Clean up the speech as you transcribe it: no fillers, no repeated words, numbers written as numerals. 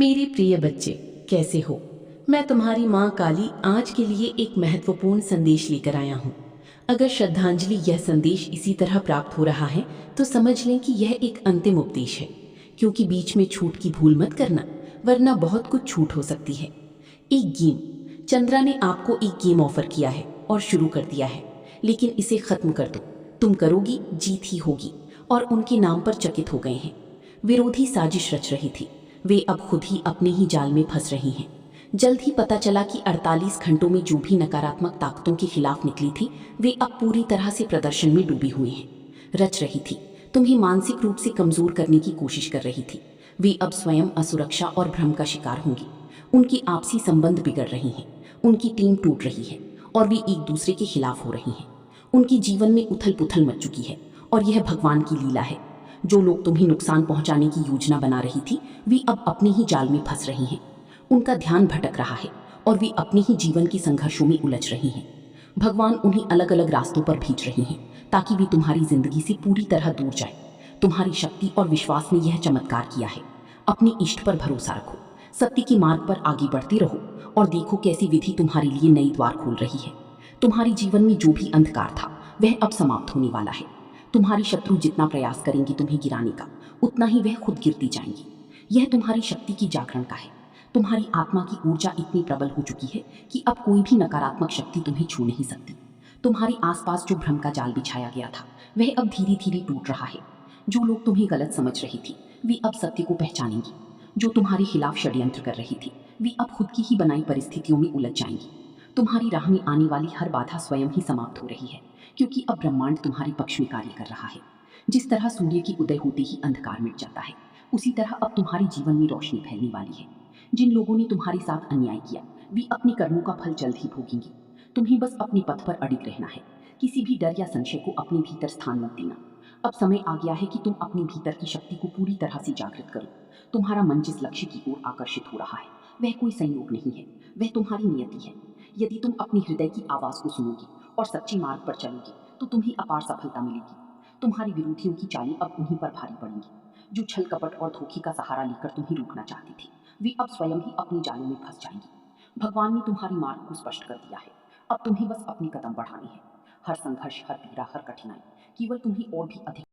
मेरे प्रिय बच्चे, कैसे हो? मैं तुम्हारी माँ काली आज के लिए एक महत्वपूर्ण संदेश लेकर आया हूँ। अगर श्रद्धांजलि यह संदेश इसी तरह प्राप्त हो रहा है तो समझ लें कि यह एक अंतिम उपदेश है, क्योंकि बीच में छूट की भूल मत करना, वरना बहुत कुछ छूट हो सकती है। एक गेम। चंद्रा ने आपको एक गेम ऑफर किया है और शुरू कर दिया है, लेकिन इसे खत्म कर दो। तुम करोगी, जीत ही होगी। और उनके नाम पर चकित हो गए हैं। विरोधी साजिश रच रही थी। वे अब खुद ही अपने ही जाल में फंस रही हैं। जल्द ही पता चला कि 48 घंटों में जो भी नकारात्मक ताकतों के खिलाफ निकली थी, वे अब पूरी तरह से प्रदर्शन में डूबी हुई हैं। रच रही थी, तुम्हें मानसिक रूप से कमजोर करने की कोशिश कर रही थी। वे अब स्वयं असुरक्षा और भ्रम का शिकार होंगी। उनकी आपसी संबंध बिगड़ रही हैं, उनकी टीम टूट रही है और वे एक दूसरे के खिलाफ हो रही हैं। उनके जीवन में उथल पुथल मच चुकी है और यह भगवान की लीला है। जो लोग तुम्हें नुकसान पहुंचाने की योजना बना रही थी, वे अब अपने ही जाल में फंस रही हैं। उनका ध्यान भटक रहा है और वे अपने ही जीवन के संघर्षों में उलझ रही हैं। भगवान उन्हें अलग अलग रास्तों पर भेज रही हैं ताकि वे तुम्हारी जिंदगी से पूरी तरह दूर जाए। तुम्हारी शक्ति और विश्वास ने यह चमत्कार किया है। अपने इष्ट पर भरोसा रखो, सत्य के मार्ग पर आगे बढ़ते रहो और देखो कैसी विधि तुम्हारे लिए नई द्वार खोल रही है। तुम्हारे जीवन में जो भी अंधकार था, वह अब समाप्त होने वाला है। तुम्हारी शत्रु जितना प्रयास करेंगी तुम्हें गिराने का, उतना ही वह खुद गिरती जाएंगी। यह तुम्हारी शक्ति की जागरण का है। तुम्हारी आत्मा की ऊर्जा इतनी प्रबल हो चुकी है कि अब कोई भी नकारात्मक शक्ति तुम्हें छू नहीं सकती। तुम्हारे आसपास जो भ्रम का जाल बिछाया गया था, वह अब धीरे धीरे टूट रहा है। जो लोग तुम्हें गलत समझ रही थी, वे अब सत्य को पहचानेंगी। जो तुम्हारे खिलाफ षड्यंत्र कर रही थी, वे अब खुद की ही बनाई परिस्थितियों में उलझ जाएंगी। तुम्हारी राह में आने वाली हर बाधा स्वयं ही समाप्त हो रही है, क्योंकि अब ब्रह्मांड तुम्हारे पक्ष में कार्य कर रहा है। जिस तरह सूर्य की उदय होते ही अंधकार मिट जाता है, उसी तरह अब तुम्हारे जीवन में रोशनी फैलने वाली है। जिन लोगों ने तुम्हारे साथ अन्याय किया, वे अपने कर्मों का फल जल्द ही भोगेंगे। तुम्हें बस अपने पथ पर अडिग रहना है। किसी भी डर या संशय को अपने भीतर स्थान मत देना। अब समय आ गया है कि तुम अपने भीतर की शक्ति को पूरी तरह से जागृत करो। तुम्हारा मन जिस लक्ष्य की ओर आकर्षित हो रहा है, वह कोई संयोग नहीं है, वह तुम्हारी नियति है। यदि तुम अपने हृदय की आवाज को सुनोगी और सच्चे मार्ग पर चलोगी, तो तुम्हें अपार सफलता मिलेगी। तुम्हारी विरोधियों की चालें अब उन्हीं पर भारी पड़ेंगी। जो छल कपट और धोखे का सहारा लेकर तुम्हें रोकना चाहती थी, वे अब स्वयं ही अपने जालों में फंस जाएंगी। भगवान ने तुम्हारी मार्ग को स्पष्ट कर दिया है। अब तुम्हें बस अपने कदम बढ़ाने हैं। हर संघर्ष, हर पीड़ा, हर कठिनाई केवल तुम्हें और भी अधिक